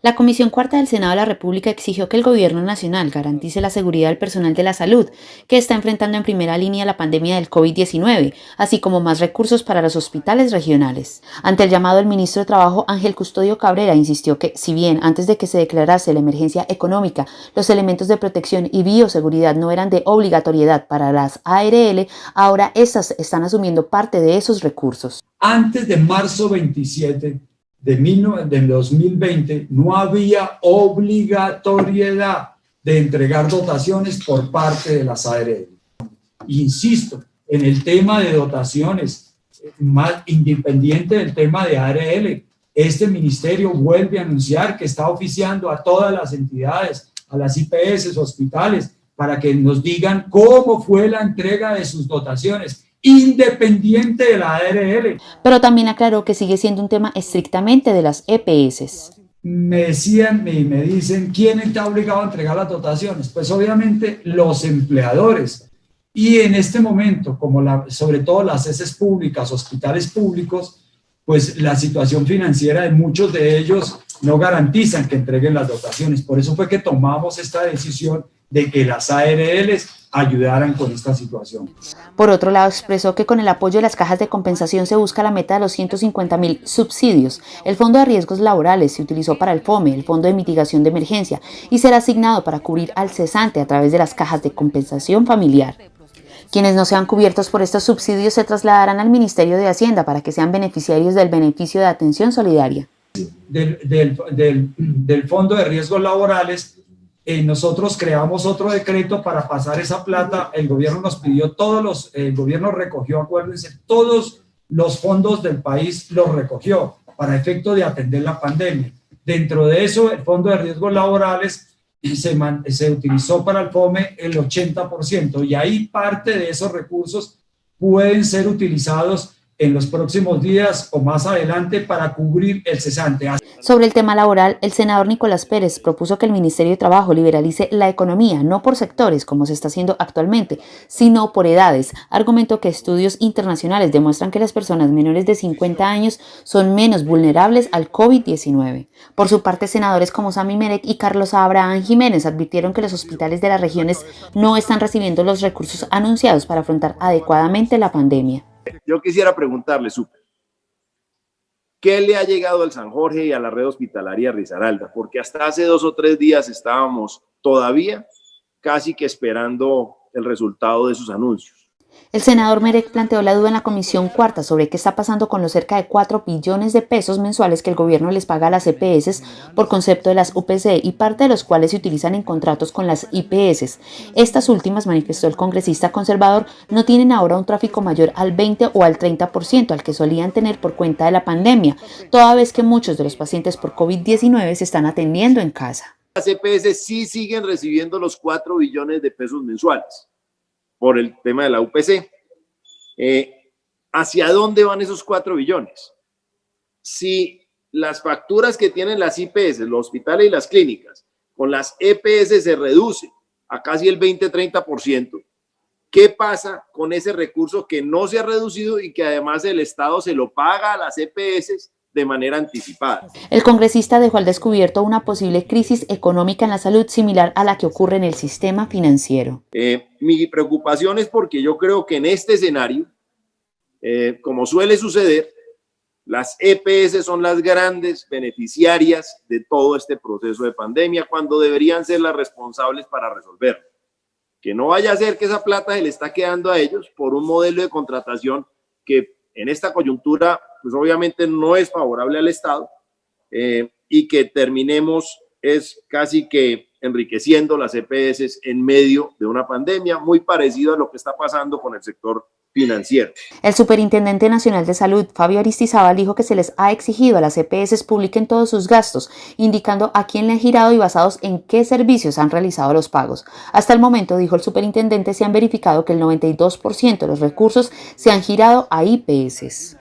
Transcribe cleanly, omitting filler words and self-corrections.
La Comisión Cuarta del Senado de la República exigió que el Gobierno Nacional garantice la seguridad del personal de la salud, que está enfrentando en primera línea la pandemia del COVID-19, así como más recursos para los hospitales regionales. Ante el llamado, el ministro de Trabajo, Ángel Custodio Cabrera, insistió que, si bien antes de que se declarase la emergencia económica, los elementos de protección y bioseguridad no eran de obligatoriedad para las ARL, ahora estas están asumiendo parte de esos recursos. Antes de marzo 27 del 2020 no había obligatoriedad de entregar dotaciones por parte de las ARL. Insisto, en el tema de dotaciones, más independiente del tema de ARL, este ministerio vuelve a anunciar que está oficiando a todas las entidades, a las IPS, hospitales, para que nos digan cómo fue la entrega de sus dotaciones, independiente de la ARL. Pero también aclaró que sigue siendo un tema estrictamente de las EPS. Me decían y me dicen, ¿quién está obligado a entregar las dotaciones? Pues obviamente los empleadores. Y en este momento, sobre todo las ESES públicas, hospitales públicos, pues la situación financiera de muchos de ellos no garantizan que entreguen las dotaciones. Por eso fue que tomamos esta decisión de que las ARLs ayudaran con esta situación. Por otro lado, expresó que con el apoyo de las cajas de compensación se busca la meta de los 150.000 subsidios. El Fondo de Riesgos Laborales se utilizó para el FOME, el Fondo de Mitigación de Emergencia, y será asignado para cubrir al cesante a través de las cajas de compensación familiar. Quienes no sean cubiertos por estos subsidios se trasladarán al Ministerio de Hacienda para que sean beneficiarios del beneficio de atención solidaria. Del Fondo de Riesgos Laborales, nosotros creamos otro decreto para pasar esa plata. El gobierno nos pidió el gobierno recogió, acuérdense, todos los fondos del país los recogió para efecto de atender la pandemia. Dentro de eso, el Fondo de Riesgos Laborales se utilizó para el FOME el 80%, y ahí parte de esos recursos pueden ser utilizados en los próximos días o más adelante para cubrir el cesante. Sobre el tema laboral, el senador Nicolás Pérez propuso que el Ministerio de Trabajo liberalice la economía, no por sectores, como se está haciendo actualmente, sino por edades. Argumentó que estudios internacionales demuestran que las personas menores de 50 años son menos vulnerables al COVID-19. Por su parte, senadores como Sami Merek y Carlos Abraham Jiménez advirtieron que los hospitales de las regiones no están recibiendo los recursos anunciados para afrontar adecuadamente la pandemia. Yo quisiera preguntarle, ¿qué le ha llegado al San Jorge y a la red hospitalaria Risaralda? Porque hasta hace 2 o 3 días estábamos todavía casi que esperando el resultado de sus anuncios. El senador Merek planteó la duda en la Comisión Cuarta sobre qué está pasando con los cerca de 4 billones de pesos mensuales que el gobierno les paga a las EPS por concepto de las UPC y parte de los cuales se utilizan en contratos con las IPS. Estas últimas, manifestó el congresista conservador, no tienen ahora un tráfico mayor al 20 o al 30% al que solían tener por cuenta de la pandemia, toda vez que muchos de los pacientes por COVID-19 se están atendiendo en casa. Las EPS sí siguen recibiendo los 4 billones de pesos mensuales por el tema de la UPC. ¿Hacia dónde van esos 4 billones? Si las facturas que tienen las IPS, los hospitales y las clínicas, con las EPS se reduce a casi el 20-30%, ¿qué pasa con ese recurso que no se ha reducido y que además el Estado se lo paga a las EPS de manera anticipada? El congresista dejó al descubierto una posible crisis económica en la salud similar a la que ocurre en el sistema financiero. Mi preocupación es porque yo creo que en este escenario, como suele suceder, las EPS son las grandes beneficiarias de todo este proceso de pandemia cuando deberían ser las responsables para resolverlo. Que no vaya a ser que esa plata se le está quedando a ellos por un modelo de contratación que en esta coyuntura pues obviamente no es favorable al Estado, y que terminemos es casi que enriqueciendo las EPS en medio de una pandemia, muy parecido a lo que está pasando con el sector financiero. El Superintendente Nacional de Salud, Fabio Aristizábal, dijo que se les ha exigido a las EPS publiquen todos sus gastos, indicando a quién le han girado y basados en qué servicios han realizado los pagos. Hasta el momento, dijo el superintendente, se han verificado que el 92% de los recursos se han girado a IPS.